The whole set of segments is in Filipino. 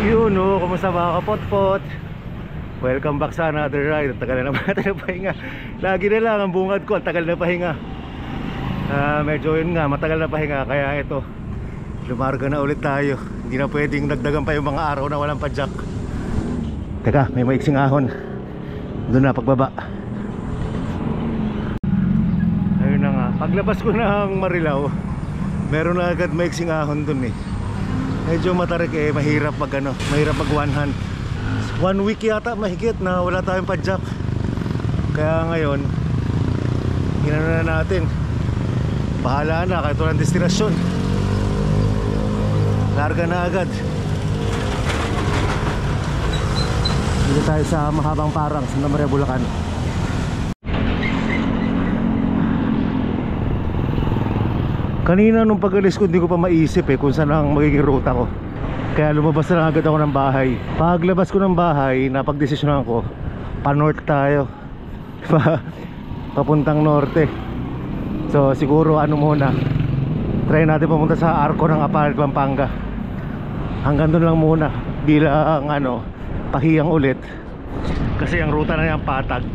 Yun o, kumusta mga kapotpot? Welcome back sa another ride. Ang tagal na naman natin na pahinga. Lagi na lang ang bungad ko, ang tagal na pahinga. Medyo yun nga, matagal na pahinga. Kaya ito, lumarga na ulit tayo. Hindi na pwedeng nagdagan pa yung mga araw na walang padjak. Teka, may maiksing ahon. Doon na, pagbaba. Ayun na nga, paglabas ko ng Marilao, meron na agad maiksing ahon doon eh. Medyo matarik eh, mahirap mag one hand. 1 week yata mahigit na wala tayong padjak. Kaya ngayon, ginano na natin. Bahala na, kahit walang destinasyon. Larga na agad. Dito tayo sa Mahabang Parang, Santa Maria, Bulacan. Kanina nung pag-alis ko, hindi ko pa maisip eh kung saan ang magiging ruta ko. Kaya lumabas na lang agad ako ng bahay. Paglabas ko ng bahay, napagdesisyonan ko, pa-north tayo. Papuntang norte. So siguro muna, try natin pumunta sa Arco ng Apalit, Pampanga. Hanggang doon lang muna, bilang pahiyang ulit. Kasi ang ruta na yan patag,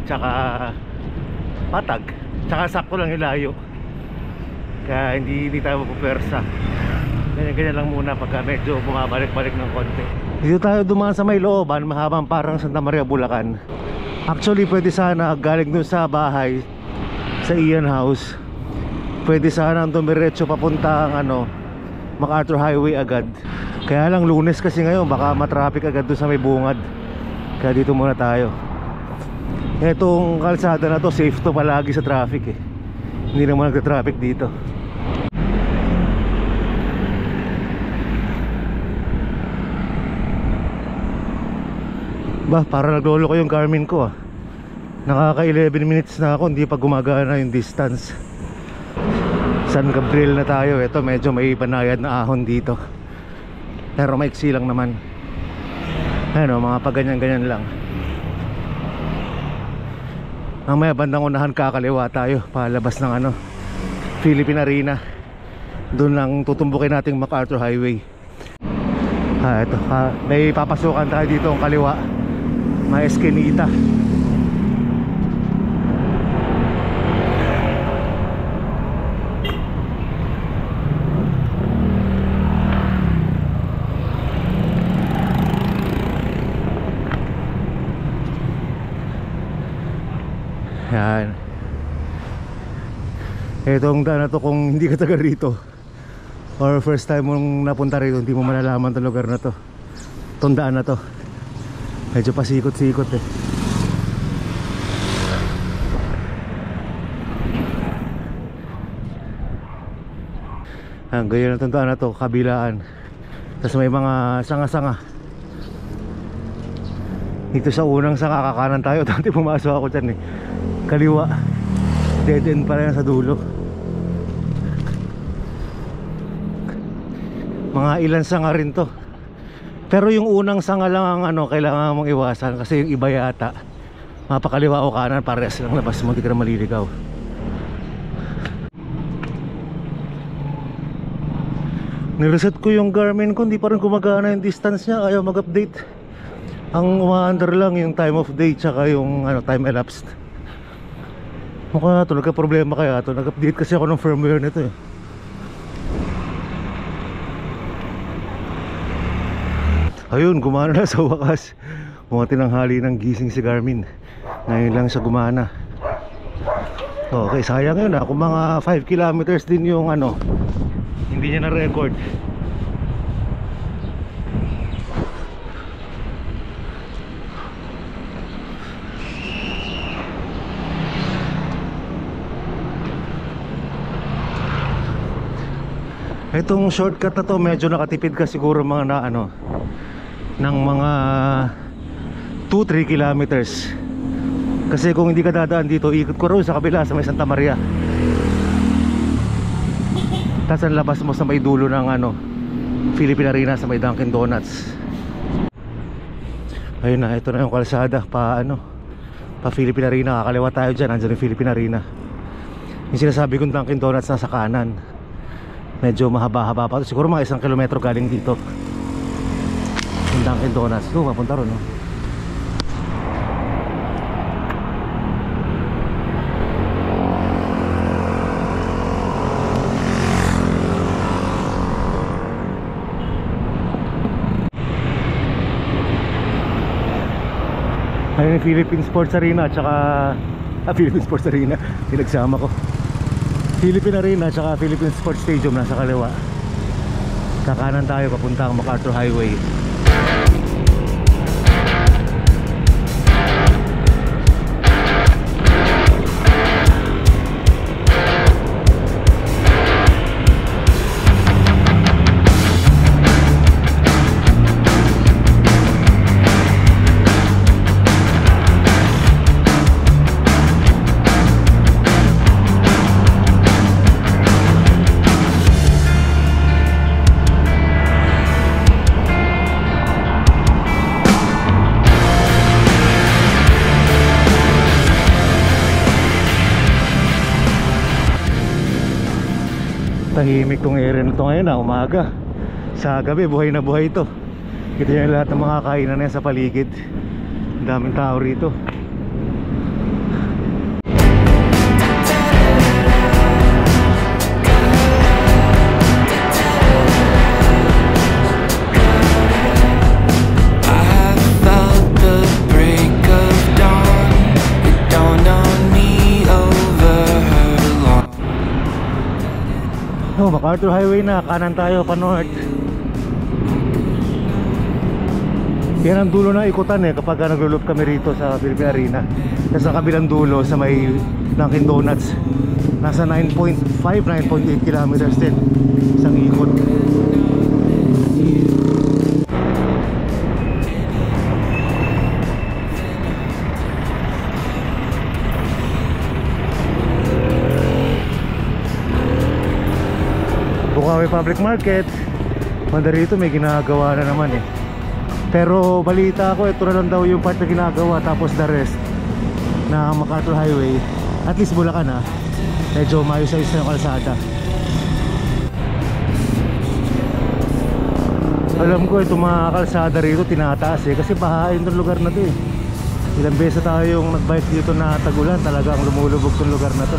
tsaka sakto lang ilayo. Kaya hindi tayo mapupersa. Ganyan lang muna pagka medyo bumabalik-balik ng konti. Dito tayo dumaan sa may looban, Mahabang Parang, Santa Maria, Bulacan. Actually pwede sana galing dun sa bahay, sa Ian House, pwede sana dumiretso papuntang MacArthur Highway agad. Kaya lang Lunes kasi ngayon, baka matraffic agad dun sa may bungad. Kaya dito muna tayo. Etong kalsada na to, safe to palagi sa traffic eh. Hindi naman nagka-traffic dito. Para naglolo ko yung Garmin ko ah. Nakaka 11 minutes na ako, hindi pa gumagana yung distance. San Gabriel na tayo. Ito medyo may banayad na ahon dito, pero maiksi lang naman. Mga paganyan-ganyan lang. Mamaya bandang unahan kakaliwa tayo, palabas ng Philippine Arena. Doon lang tutumbukin nating MacArthur Highway. Ito, may papasukan tayo dito ang kaliwa, may Eskinita. Yan. Itong daan na to, kung hindi ka taga rito or first time mong napunta rito, hindi mo malalaman itong lugar na to. Itong daan na to medyo pasikot-sikot eh. Ganyan na itong daan na to, kabilaan. Tapos may mga sanga-sanga. Dito sa unang sanga, kakanan tayo. Dati pumasok ako dyan eh, kaliwa. Dead end pa rin sa dulo. Mga ilan sanga rin to. Pero yung unang sanga lang ang kailangan mong iwasan, kasi yung iba yata mapakaliwa o kanan, parehas lang labas mo, hindi ka na maliligaw. Nireset ko yung Garmin ko, hindi pa rin gumagana yung distance niya, ayaw mag-update. Ang uma-under lang yung time of day tsaka yung time elapsed. Mukha ito, nagka-problema kaya ito. Nag-update kasi ako ng firmware nito eh. Ayun, gumana na sa wakas. Mga tinanghali ng gising si Garmin. Ngayon lang siya gumana. Okay, sayang yun ah. Kung mga 5 kilometers din yung hindi niya na-record. Itong shortcut na to medyo nakatipid ka siguro mga ng mga 2-3 kilometers. Kasi kung hindi ka dadaan dito, ikot ko rin sa kabila sa may Santa Maria. Tapos ang labas mo sa may dulo ng Philippine Arena, sa may Dunkin Donuts. Ayun na, ito na yung kalsada pa Philippine Arena. Kakaliwa tayo dyan, andyan yung Philippine Arena. Yung sinasabi kong Dunkin Donuts nasa kanan. Medyo mahaba-haba pa. Siguro mga 1 kilometro galing dito. Yung Dunkin Donuts. Papunta ron, no? Ayun yung Philippine Sports Arena at saka Philippine Sports Arena, pinagsama ko. Philippine Arena at saka Philippine Sports Stadium nasa kaliwa. Kakanan tayo papuntang MacArthur Highway. Tahimik tong area na to ngayon, umaga. Sa gabi buhay na buhay ito. Kita nyo lahat ng mga kainan na yan sa paligid. Ang daming tao rito. MacArthur Highway na, kanan tayo pa north. Yan ang dulo ng ikutan kapag naglo-loop kami rito sa Philippine Arena. Tapos sa kabilang dulo sa may Dunkin Donuts, nasa 9.5, 9.8 kilometers din isang ikot. Bukawi Public Market, banda rito may ginagawa na naman Pero balita ko ito na lang daw yung part na ginagawa, tapos the rest na MacArthur Highway, at least Bulacan medyo maayos-ayos na yung kalsada. Alam ko itong mga kalsada rito tinataas kasi bahain itong lugar na to Ilang beses tayong nagbike dito na tagulan, talagang lumulubog itong lugar na to.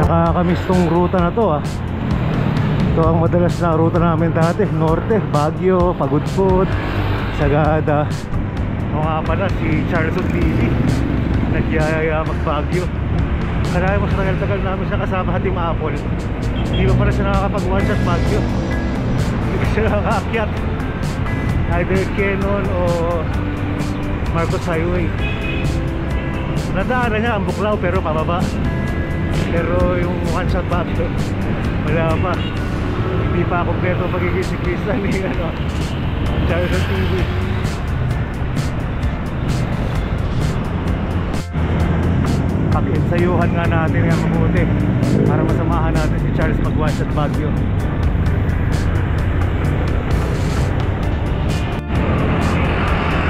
Nakakamiss tong ruta na to Ito ang madalas na ruta namin dati, Norte, Baguio, Pagudpud, Sagada. Nga pala si Charles O'Leary nagyayaya mag Baguio. Karaya mas tagal-tagal namin siya kasama Hatim Apple. Hindi pa pala siya nakakapag one shot Baguio. Hindi pa siya nakakaakyat either Kenon o Marcos Highway. Nadaanan niya ang Buklaw pero pababa. Pero yung one shot Baguio wala pa. Hindi pa kompleto pagiging siklista ni Charles TV. Pag-ensayuhan nga natin yung mabuti para masamahan natin si Charles pag one shot Baguio.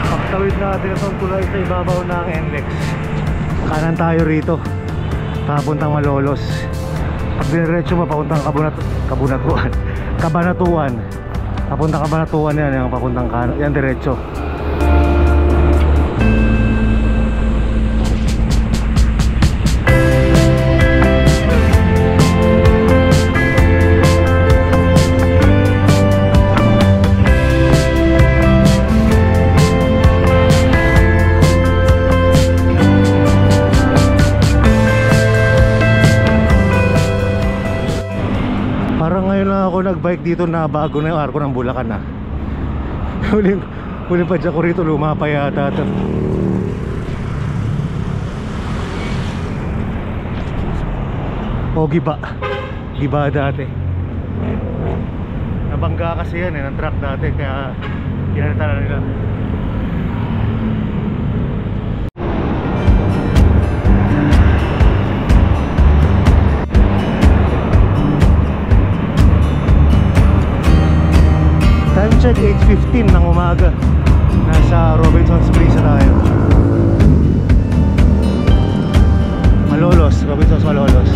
Pagtawid natin itong tulay sa ibabaw ng NLEX, kanan tayo rito papuntang Malolos. Pag diretso mo papuntang Cabanatuan, papuntang Cabanatuan yan, yung papuntang kanan yan diretso. Nagbike dito na bago na yung arko ng Bulacan huling padya ko rito, luma pa yata ito. o Giba. Giba dati. Nabangga kasi yan ng truck dati, kaya ginalita na nila. Time check 8:15 ng umaga. Nasa Robinson's Place na tayo. Malolos, Robinson's Malolos.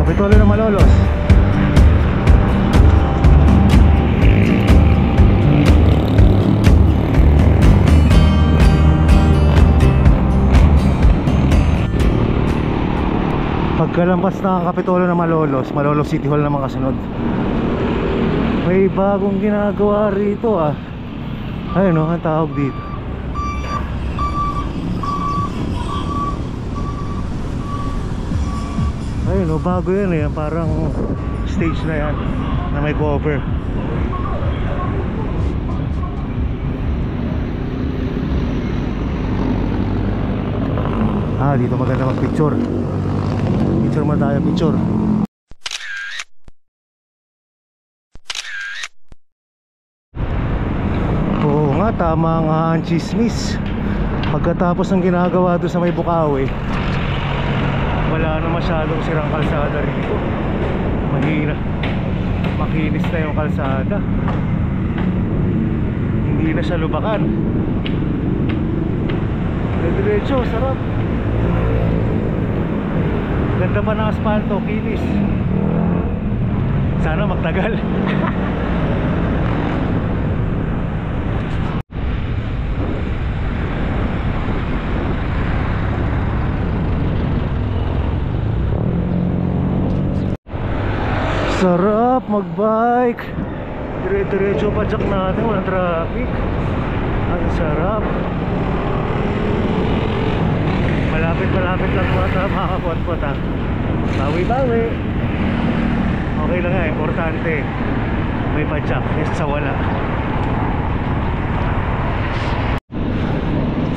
Kapitolyo ng Malolos. Pagkalampas na Kapitolyo ng Malolos, Malolos City Hall naman kasunod. May bagong ginagawa rito ah. Ayun o, ang tawag dito. Ayun o, bago yan eh. Parang stage na yan na may cover. Ah, dito maganda mag-picture. Picture mo tayo, picture. Oo nga, tama nga ang chismis. Pagkatapos ng ginagawa doon sa may Bukawi, wala na masyadong sirang kalsada rito. Mahina, makinis na yung kalsada. Hindi na siya lubakan. Diretso, sarap. Ganda pa ng asfalto, kinis. Sana magtagal. Sarap magbike. Dire-diretso pa jack natin, walang traffic. Ang sarap. Malapit lang mga kapot-pot ha. Bawi-bawi. Okay lang nga, importante may padjak, sa wala.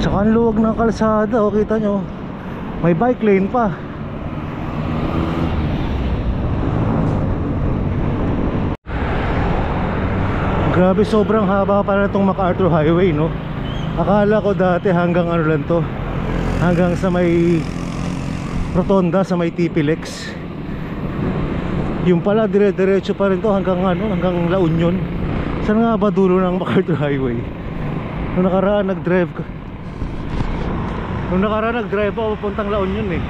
Tsaka ang luwag ng kalsada, o kita nyo, may bike lane pa. Grabe, sobrang haba pala itong MacArthur Highway, no? Akala ko dati hanggang ano lang to, hanggang sa may rotonda, sa may TP-Lex. Yung pala dire-diretso pa rin to hanggang ano, hanggang La Union. Saan nga ba dulo ng MacArthur Highway? Nung nakaraan nag-drive ako papuntang La Union eh.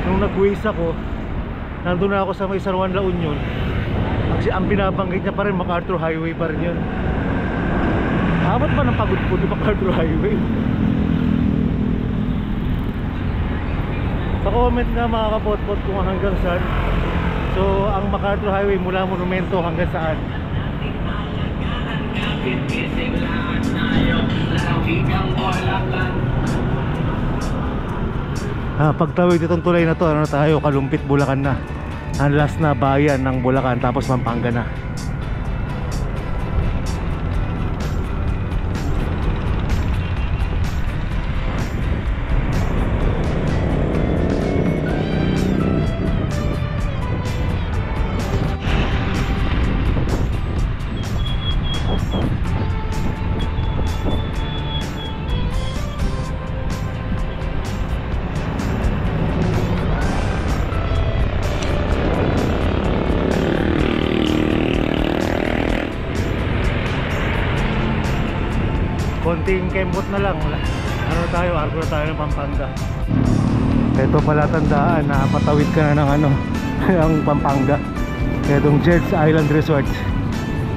Nung nag-waze ako, nandun na ako sa may San Juan, La Union. Kasi ang binabanggit niya pa rin MacArthur Highway pa rin yun. Abot ba ng pagod po di MacArthur Highway? Pa-comment nga mga kapot-pot kung hanggang saan. So ang MacArthur Highway mula Monumento hanggang saan? Pagtawid itong tulay na to, ano na tayo, Kalumpit, Bulacan na. Ang last na bayan ng Bulacan, tapos Pampanga na. Konting kembot na lang. Ano tayo, argo na tayo ng Pampanga. Ito pala tandaan na patawid ka na ng ano, ang Pampanga. Itong Jed's Island Resort.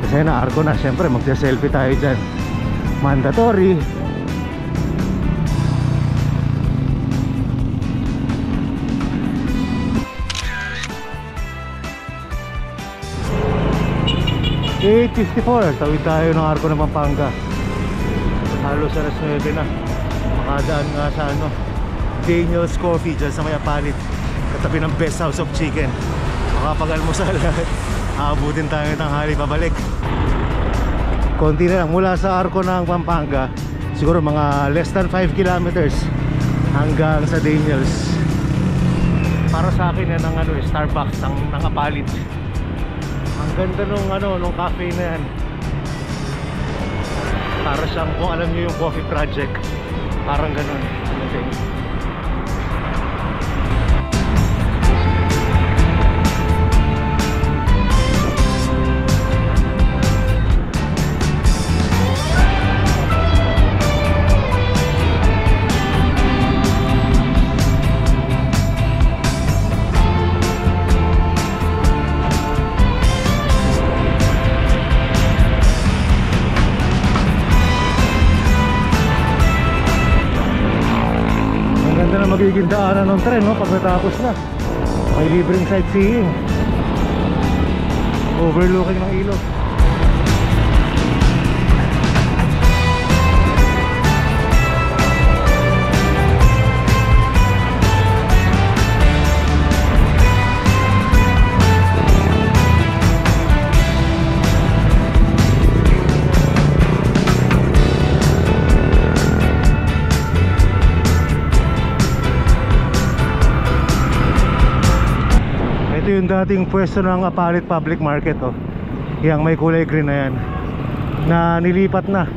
Kasi na argo na, syempre magsa-selfie tayo dyan. Mandatory. Tawid tayo ng argo ng Pampanga. Halos alas 9 na. Makadaan nga sa ano, Daniel's Coffee dyan sa may Apalit, katabi ng Best House of Chicken. Makapag-almusal. Aabutin tayo ng tanghali pabalik. konti na lang mula sa Arco ng Pampanga, siguro mga less than 5 kilometers hanggang sa Daniels. Para sa akin yan ang Starbucks ng Apalit. Ang ganda nung cafe na yan. Para siyang, kung alam niyo yung Coffee Project, parang ganun. Magiging daanan ng tren, no? Pag natapos na, may libreng sightseeing overlooking ng ilog. Yung dating pwesto ng Apalit Public Market, oh. Yang may kulay green na yan, na nilipat na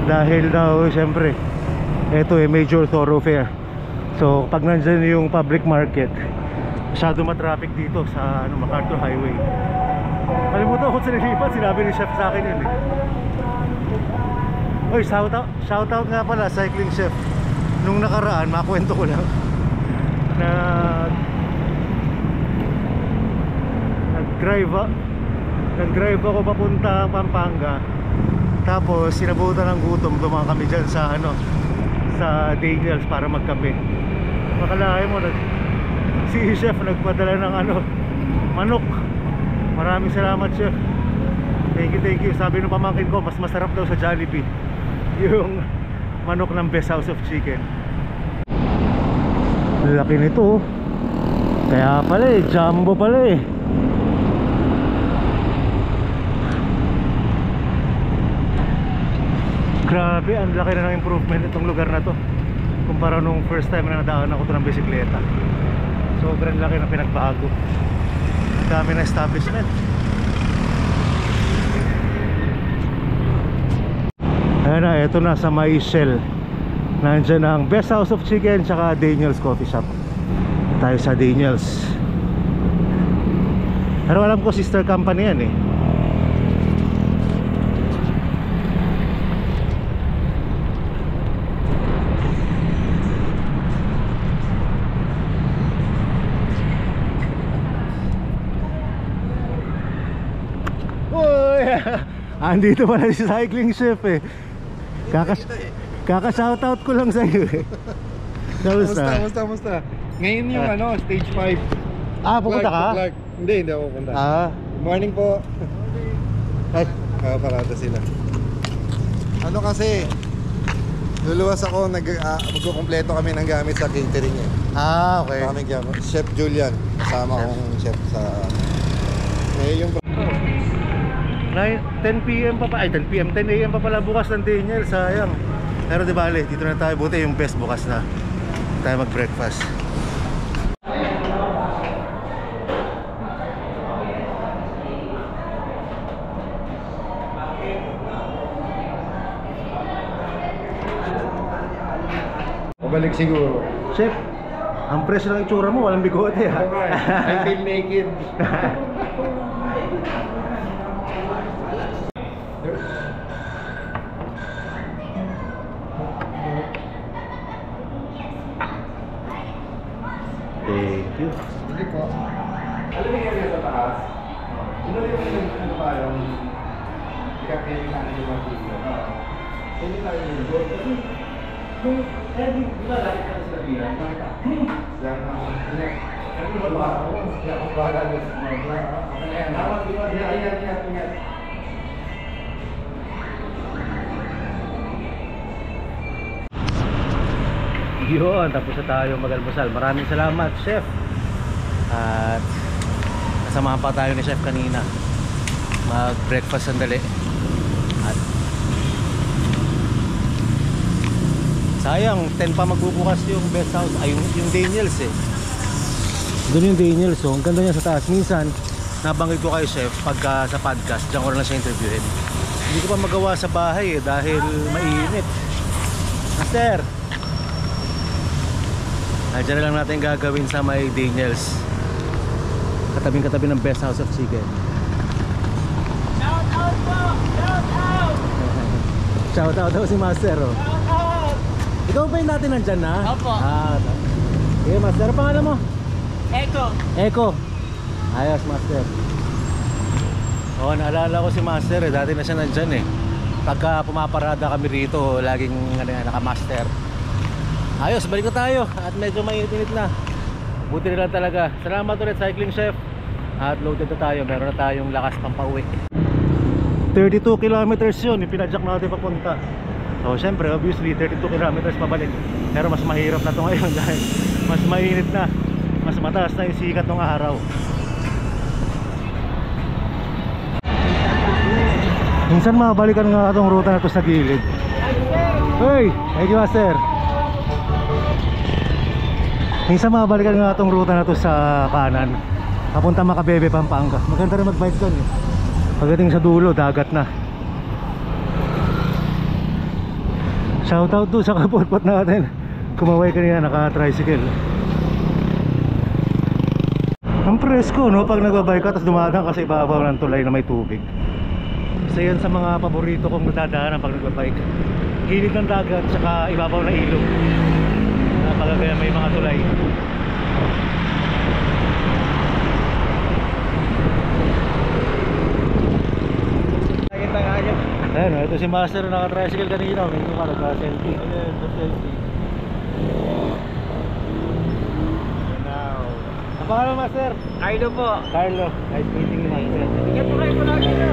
dahil daw syempre ito major thoroughfare. So pag nandyan yung public market, masyado matraffic dito sa MacArthur Highway. Kalimutan ko sa nilipat, sinabi ni chef sa akin yun Oy, shout out nga pala Cycling Chef. Nung nakaraan, makwento ko lang na nag-drive ako papunta Pampanga, tapos sinabutan ng gutom, dumaan kami dyan sa sa Daniels para magkape. Makalain mo, si chef nagpadala ng manok. Maraming salamat, chef. Thank you. Sabi ng pamangkin ko, mas masarap daw sa Jollibee yung manok ng Best House of Chicken. Laki nito, kaya pala jumbo pala Grabe, ang laki na ng improvement itong lugar na to kumpara nung first time na nadaan ako to ng bisikleta. Sobrang laki na pinagbago. Ang dami na establishment. Ayan na, ito na sa Maishel. Nandiyan ang Best House of Chicken tsaka Daniels Coffee Shop. Tayo sa Daniels. Pero alam ko sister company yan Andito pala si Cycling Chef Kaka-shoutout ko lang sa'yo Kamusta? Ngayon yung stage 5. Pupunta ka? Hindi ako pupunta. Morning po. Ay, parada sila. Kasi luluwas ako, magkukumpleto kami ng gamit sa catering okay. Kaming Chef Julian, kasama kong chef sa ngayon yung 10 PM pa 10 PM, 10 AM pa pala bukas ng Daniels, sayang. Pero di bale, dito na tayo, buti yung best bukas na tayo mag-breakfast. Pabalik siguro. Chef, ang presyo ng itsura mo, walang bigote I feel naked. Thank you. Hindi po. Alam mo yung sa taas? Ano yung ikapiling natin yung mga hindi tayo yung gold. Kasi kung di ba lagi ka sa sabihan, bakit yun, tapos na tayo mag-almusal. Maraming salamat, chef. At kasama pa tayo ni chef kanina mag-breakfast sandali. At Sayang, 10 pa magbubukas yung best house. Ay, yung Daniels eh. Doon yung Daniels, oh. Ang ganda niya sa taas. Minsan, nabanggit ko kayo chef, pagka sa podcast, diyan ko na lang siya interviewin. Hindi ko pa magawa sa bahay eh, dahil mainit. Master! Diyan na lang natin gagawin sa may Daniels. Katabing-katabi ng best house of chicken. Shout out po! Shout out! Shout out daw si Master, oh. Shout out! Ikaw ba yung dati nandyan na? Opo. Okay, Master, ano pangalan mo? Echo. Eko. Ayos, Master. Oo, naalala ko si Master eh. Dati na siya nandyan eh. Pagka pumaparada kami rito, laging naka-Master. Ayos, balik na tayo. At medyo mainit-init na. Buti na lang talaga. Salamat ulit, Cycling Chef. At loaded na tayo. Meron na tayong lakas pang pauwi. 32 kilometers yun. Ipinadyak natin papunta. So, syempre, obviously, 32 kilometers pabalik. Pero mas mahirap na to ngayon dahil mas mainit na. Mas mataas na yung sikat ng araw. Minsan mabalikan nga itong ruta na ito sa gilid. Hey! Thank you, Master. Minsan mabalikan nga itong ruta na ito sa kanan, papunta Makabebe, Pampanga. Maganda rin mag-bike doon eh. Pagdating sa dulo, dagat na. Shoutout doon sa kaputpot natin. Kumaway kanina, naka-tricycle. Ang presko, no? Pag nagbabike ka, tapos dumadaan kasi ibabaw ng tulay na may tubig. Isa yan sa mga paborito kong nadadaanan pag nagbabike. Gilid ng dagat, tsaka ibabaw ng ilog. Napagagaya may mga tulay. Nakita nga niyo. Ayan, ito si Master na naka-tricycle kanina. May ka nagka-selfie. Ayan, selfie. Ang pangalan, Master? Carlo po. Carlo. Nice meeting you, Master. Bigyan po kayo po lagi nyo.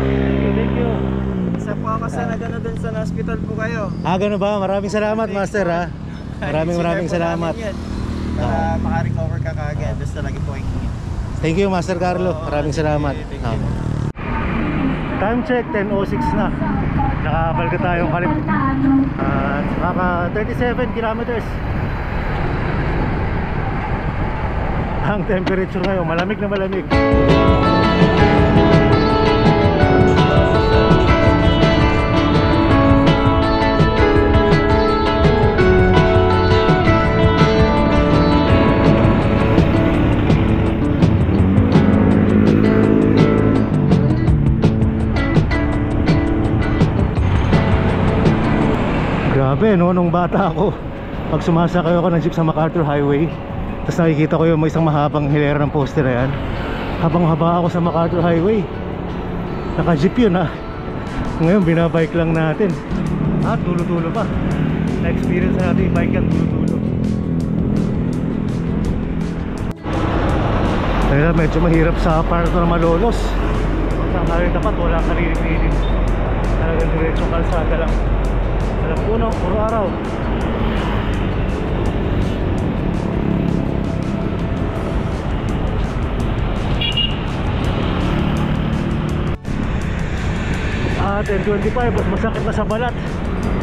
Thank you. Isa po ako sa nagano dun sa hospital po kayo. Gano'n ba? Maraming salamat, Master, ha? Maraming salamat. Para maka-recover ka kaagad. Basta lagi po kayo. Thank you, Master Carlo. Maraming salamat. Thank you. Time check, 10:06 na. Nakabal ka tayong kalit. Maka 37 kilometers. Ang temperature ngayon, malamig na malamig. Grabe, no? Nung bata ako, pag sumasakay ako ng jeep sa MacArthur Highway, tapos nakikita ko yung may isang mahabang hilera ng poste na yan, habang haba ako sa MacArthur Highway, naka-jeep yun, ha. Ngayon binabike lang natin. Tulo-tulo pa. Na-experience natin yung bike yan, tulo-tulo. Kaya medyo mahirap sa part ng Malolos. Pag sakaling tapat, wala kalilim-lilim. Talagang diretsong kalsada lang. Alam puno, puro araw. At 10:25, mas masakit na sa balat.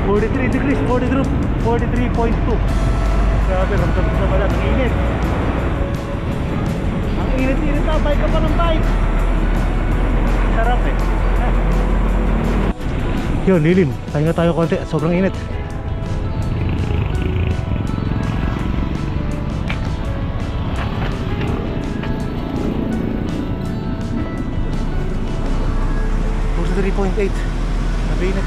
43 degrees, 43.2. Grabe, ramdam sa balat. Ang init. Ang init-init na, bike ka pa ng bike. Sarap eh. Yun, lilim. Tayo tayo konti. Sobrang init. Puso 3.8. Nabiinit.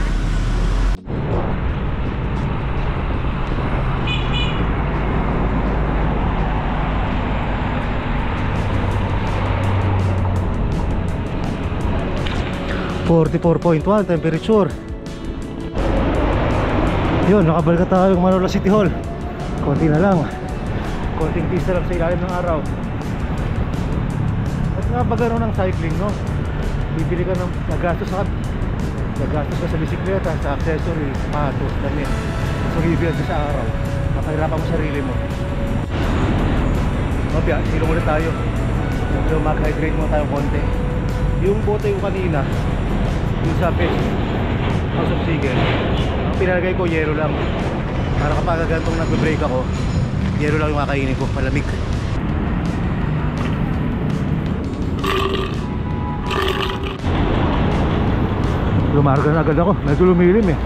.1 temperature. Yun, nakabalik tayo ng Malolos City Hall. Konti na lang. Konting pista lang sa ilalim ng araw. At nga ba gano'n ng cycling, no? Bibili ka ng nagastos ka sa bisikleta, sa accessories, sapatos, damit. So bibili ka sa araw. Napahirapan mo sarili mo. Mabya, silong ulit tayo. So mag-hydrate mo tayo konti. Yung bote ko kanina, yung sa best house of chicken, ang pinalagay ko yero lang. Para kapag gantong nagbe-break ako, yelo lang yung kakainin ko, malamig. Lumarga na agad ako, medyo lumilim eh.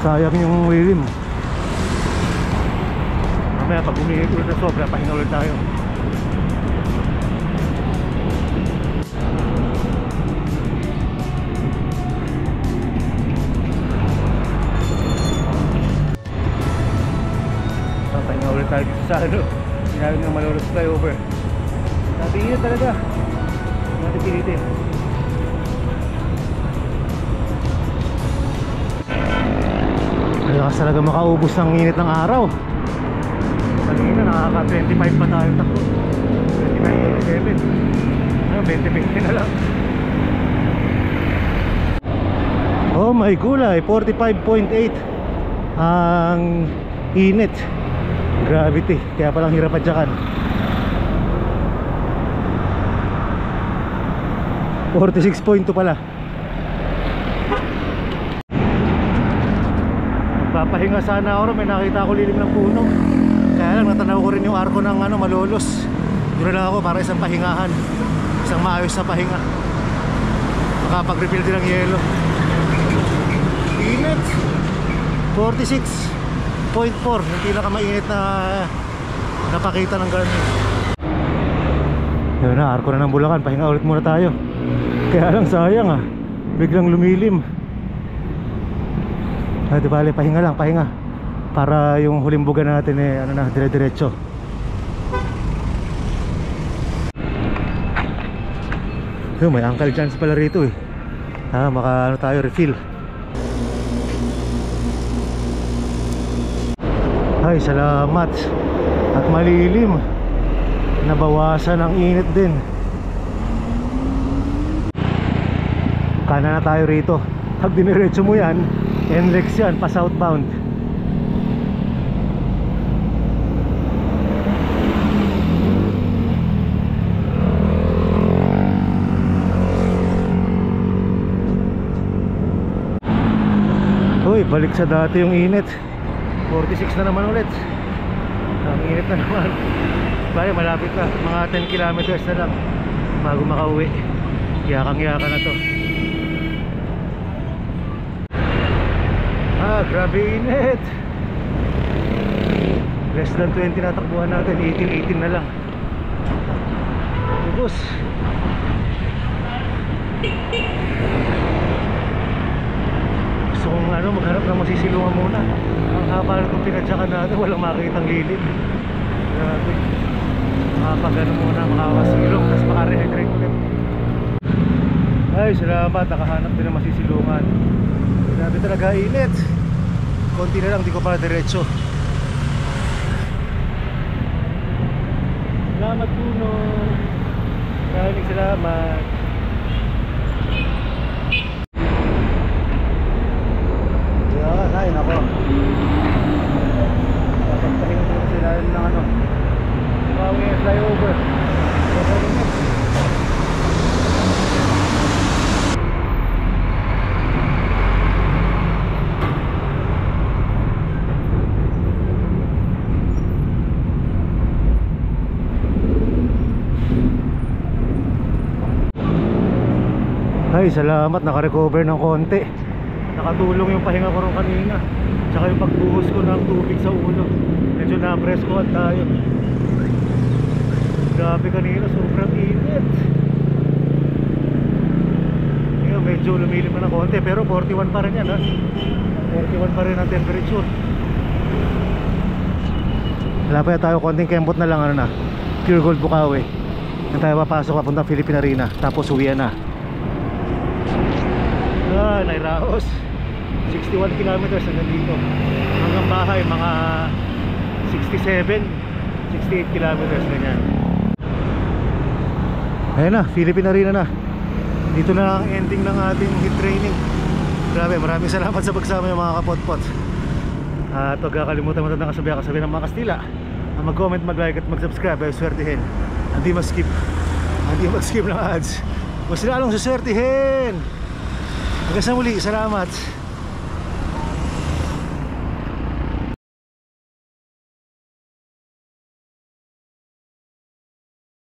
Sayang yung lilim. Mamaya pag umihinit ulit na sobra, pahinga ulit tayo. Pahinga ulit tayo dito sa ano, sinabi ng Malolos flyover. Sabi init talaga, natin pilitin. Lakas talaga makaubos ng init ng araw. Kanina nakaka 25 pa tayo takbo, 25-27. Ano, 20-20 na lang. Oh my gulay, 45.8 ang init. Gravity, kaya palang hirap adyakan. 46.2 pala. Papahinga sana ako, may nakita ako lilim ng puno. Kaya lang natanaw ko rin yung arko ng ano, Malolos. Doon lang ako para isang pahingahan, isang maayos na pahinga. Makapag-refill din ng yelo. Init 46.4, yung pinakamainit na napakita ng ganun. Yun na, arko na ng Bulacan, pahinga ulit muna tayo. Kaya lang sayang ah, biglang lumilim. Di bale, pahinga lang, pahinga. Para yung huling buga natin eh, ano na, dire-diretso. May uncle chance pala rito eh. Maka ano tayo, refill. Ay, salamat. At malilim. Nabawasan ang init din. Kanan na tayo rito. Pag diniretso mo yan, NLEX yan, pa southbound. Uy, balik sa dati yung init. 46 na naman ulit. Ang init na naman. Bale, malapit na, mga 10 kilometers na lang bago makauwi. Yakang-yaka na to. Grabe init. Less than 20 na takbuhan natin, 18 na lang. Ubus. Gusto kong ano, maghanap ng masisilungan muna. Ang haba na itong pinadyakan natin, walang makikitang lilim. Grabe. Makapag ano muna, makakasilong, tapos makarehydrate ulit. Ay, salamat, nakahanap din ng masisilungan. Grabe talaga init. Konti na lang, di ko pala diretso. Salamat puno. Maraming salamat. Ay, nako. Papagpahinga ko sila ng ano, Mawing flyover. Ay, salamat, naka-recover ng konti. Nakatulong yung pahinga ko rin kanina, tsaka yung pagbuhos ko ng tubig sa ulo. Medyo na-preskohan tayo. Grabe kanina, sobrang init. Ngayon, medyo lumilim na ng konti, pero 41 pa rin yan ha. 41 pa rin ang temperature. Wala pa tayo, konting kembot na lang, ano na, Pure Gold Bukawi. Na tayo papasok papuntang Philippine Arena, tapos uwian na. Nairaos 61 kilometers hanggang dito. Hanggang bahay mga 67 68 kilometers na yan. Ayun na, Philippine Arena na. Dito na ang ending ng ating hit training. Grabe, maraming salamat sa pagsama yung mga kapotpot. At huwag kakalimutan mo na kasabi ng mga Kastila. Mag-comment, mag-like at mag-subscribe ay swertihin. Hindi mag-skip ng ads. Mas lalong suswertihin. Hanggang sa muli, salamat.